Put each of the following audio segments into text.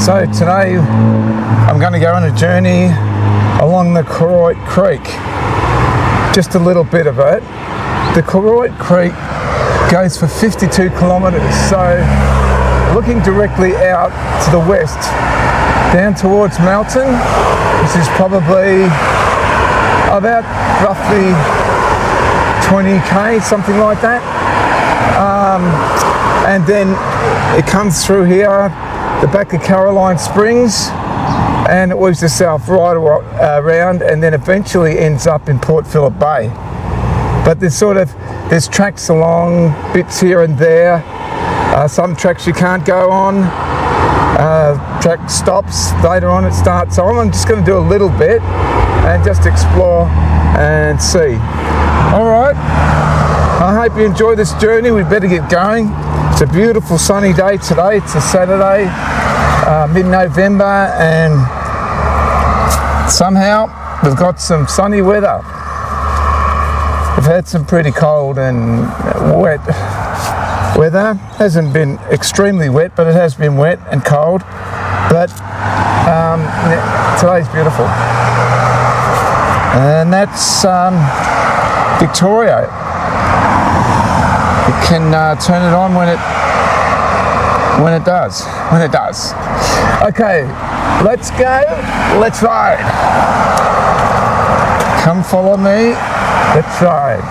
So today I'm going to go on a journey along the Koroit Creek. Just a little bit of it. The Koroit Creek goes for 52 kilometres, so looking directly out to the west, down towards Melton, which is probably about roughly 20k, something like that. And then it comes through here, the back of Caroline Springs, and it weaves itself right around, and then eventually ends up in Port Phillip Bay. But there's tracks along, bits here and there. Some tracks you can't go on. Track stops, later on it starts. So I'm just going to do a little bit and just explore and see. Alright, I hope you enjoy this journey. We better get going. It's a beautiful sunny day today. It's a Saturday, mid-November, and somehow we've got some sunny weather. We've had some pretty cold and wet weather. Hasn't been extremely wet, but it has been wet and cold. But today's beautiful. And that's Victoria. You can turn it on when it does. Okay, let's go. Let's ride. Come follow me. Let's ride.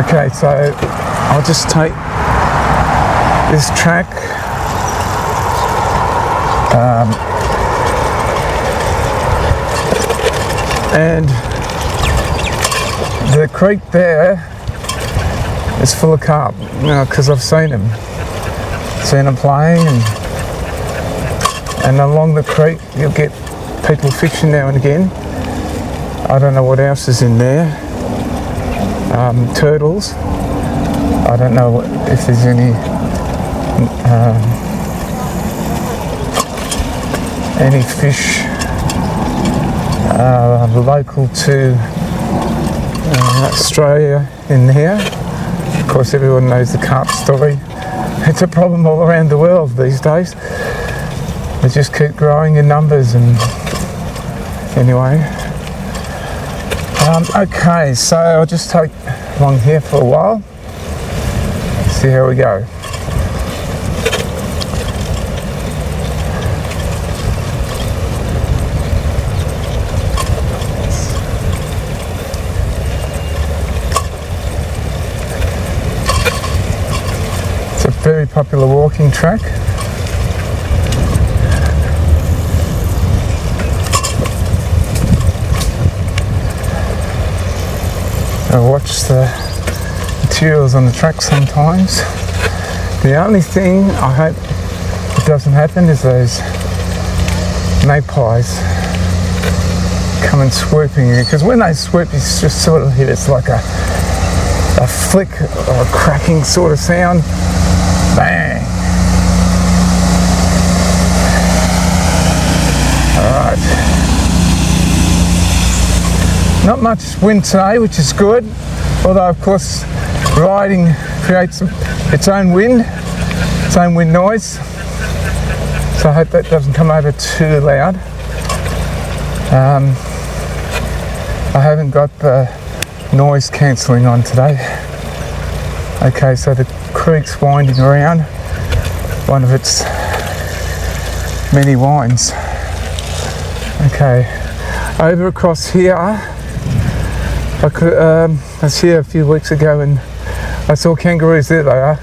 Okay, so I'll just take this track. And the creek there is full of carp, because I've seen them playing, and along the creek you'll get people fishing now and again. I don't know what else is in there. Turtles. I don't know if there's any fish local to Australia in here. Of course, everyone knows the carp story. It's a problem all around the world these days. They just keep growing in numbers, and anyway. Okay, so I'll just take along here for a while. See how we go. Very popular walking track. I watch the materials on the track sometimes. The only thing I hope it doesn't happen is those magpies coming swooping in, because when they swoop you just sort of hear it's like a flick or a cracking sort of sound. Bang! Alright. Not much wind today, which is good. Although, of course, riding creates its own wind noise. So I hope that doesn't come over too loud. I haven't got the noise cancelling on today. Okay, so the creek's winding around, one of its many winds. Okay, over across here, I was here a few weeks ago and I saw kangaroos. There they are.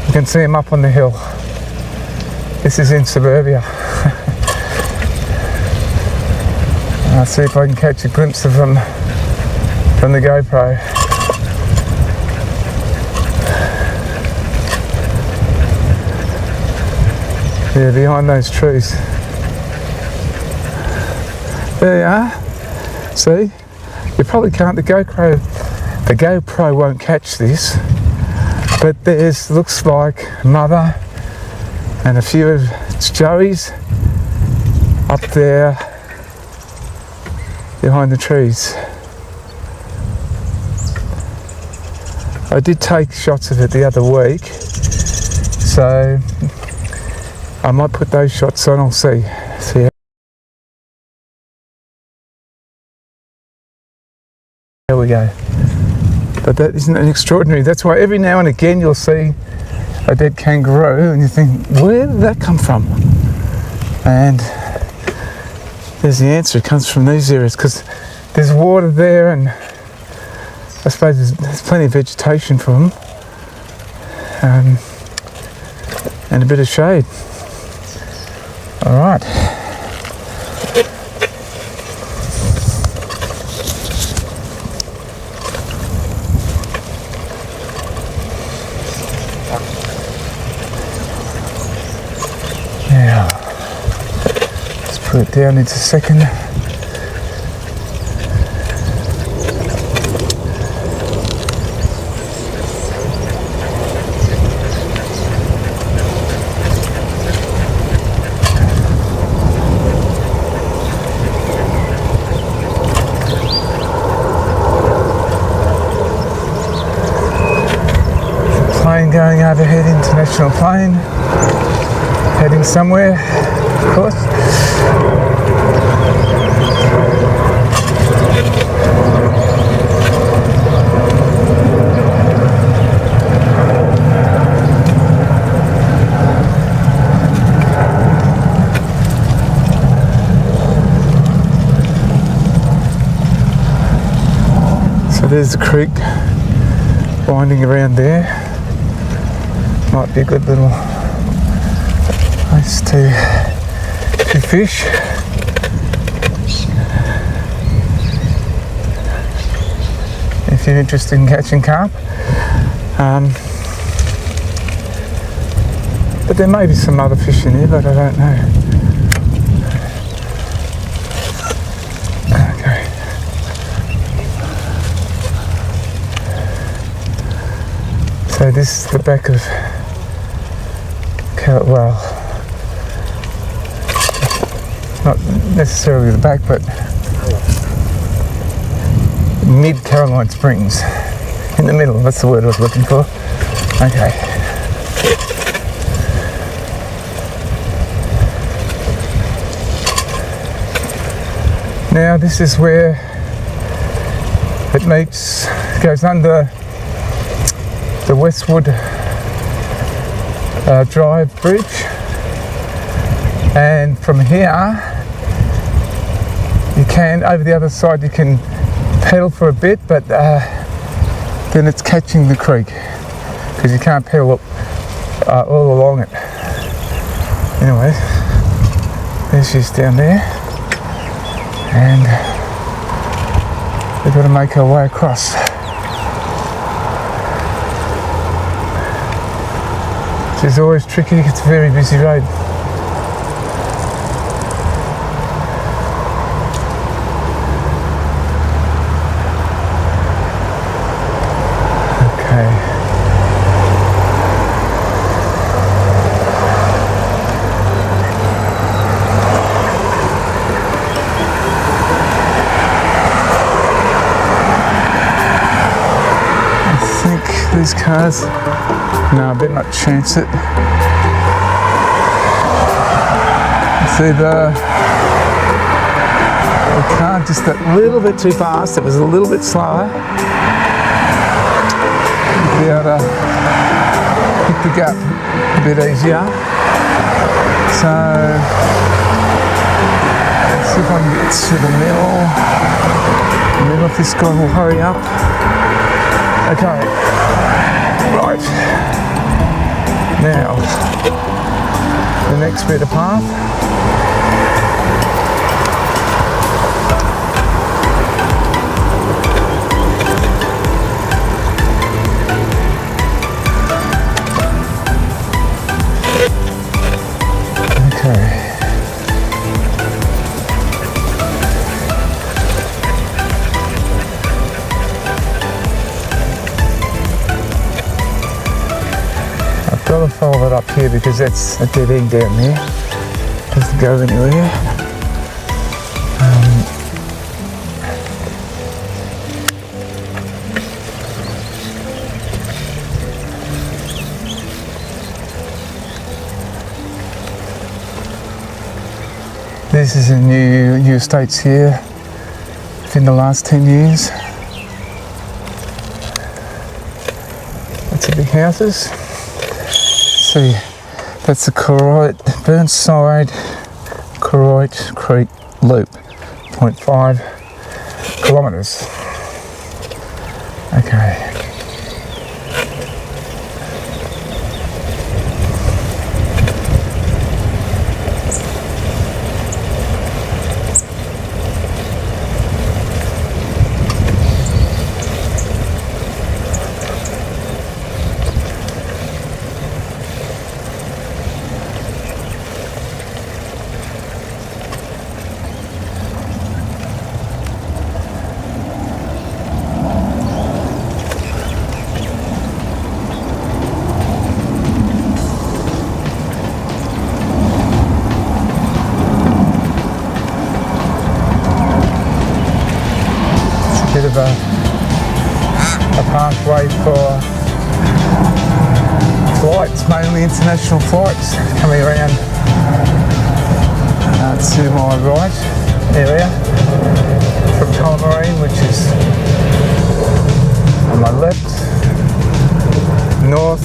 You can see them up on the hill. This is in suburbia. I'll see if I can catch a glimpse of them from the GoPro. Yeah, behind those trees. There you are. See? You probably can't, the GoPro won't catch this, but there's, looks like Mother and a few of its joeys up there behind the trees. I did take shots of it the other week, So I might put those shots on. I'll see how we go. But that isn't an extraordinary. That's why every now and again you'll see a dead kangaroo and you think, where did that come from? And there's the answer. It comes from these areas because there's water there, and I suppose there's plenty of vegetation for them, and a bit of shade. All right. Now, let's put it down into second. Plane going overhead, international plane. Heading somewhere, of course. So there's the creek winding around there. Might be a good little place to fish. If you're interested in catching carp. But there may be some other fish in here, but I don't know. Okay. So this is the back of well, not necessarily the back, but mid Caroline Springs, in the middle. That's the word I was looking for. Okay. Now this is where it meets, goes under the Westwood Drive Bridge, and from here you can, over the other side you can pedal for a bit, but then it's catching the creek because you can't pedal all along it. Anyway, there she is down there, and we've got to make our way across. It's always tricky. It's a very busy road. Okay. I think these cars. No, I better not chance it. See the car just a little bit too fast. It was a little bit slower. Be able to pick the gap a bit easier. So let's see if I can get to the middle. And then if this guy will hurry up. Okay. Right, now the next bit of path. Okay. I'll follow it up here because that's a dead end down there. Doesn't go anywhere. this is a new estates here within the last 10 years. Lots of big houses. See, that's the Burnside Koroit Creek loop, 0.5 kilometres. Okay. Bit of a pathway for flights, mainly international flights coming around to my right area from Kangaroos, which is on my left, north,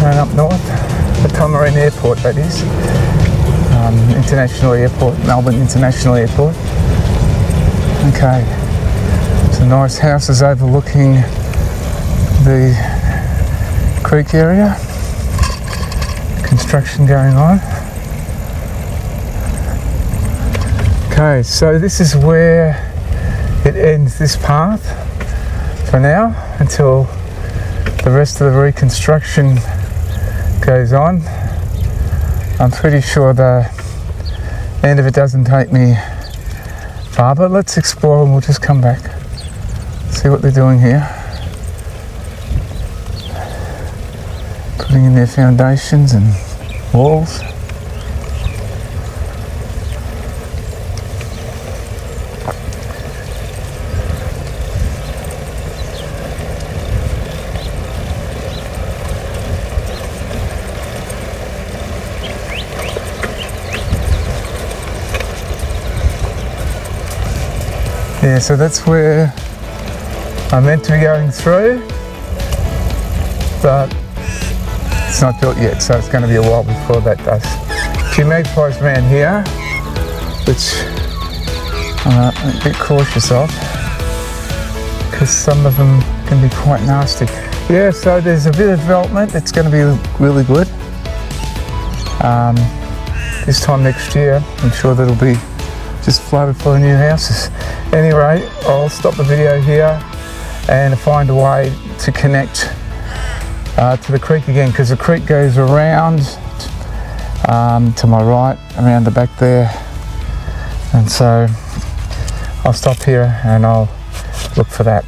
going up north, the Kangaroos Airport, that is, International Airport, Melbourne International Airport. Okay, some nice houses overlooking the creek area. Construction going on. Okay, so this is where it ends, this path, for now, until the rest of the reconstruction goes on. I'm pretty sure the end of it doesn't take me far, but let's explore and we'll just come back, see what they're doing here. Putting in their foundations and walls. Yeah, so that's where I'm meant to be going through, but it's not built yet, so it's going to be a while before that does. A few magpies around here, which I'm a bit cautious of, because some of them can be quite nasty. Yeah, so there's a bit of development that's going to be really good. This time next year, I'm sure that'll be just flooded full of new houses. Anyway, I'll stop the video here and find a way to connect to the creek again, because the creek goes around to my right, around the back there, and so I'll stop here and I'll look for that.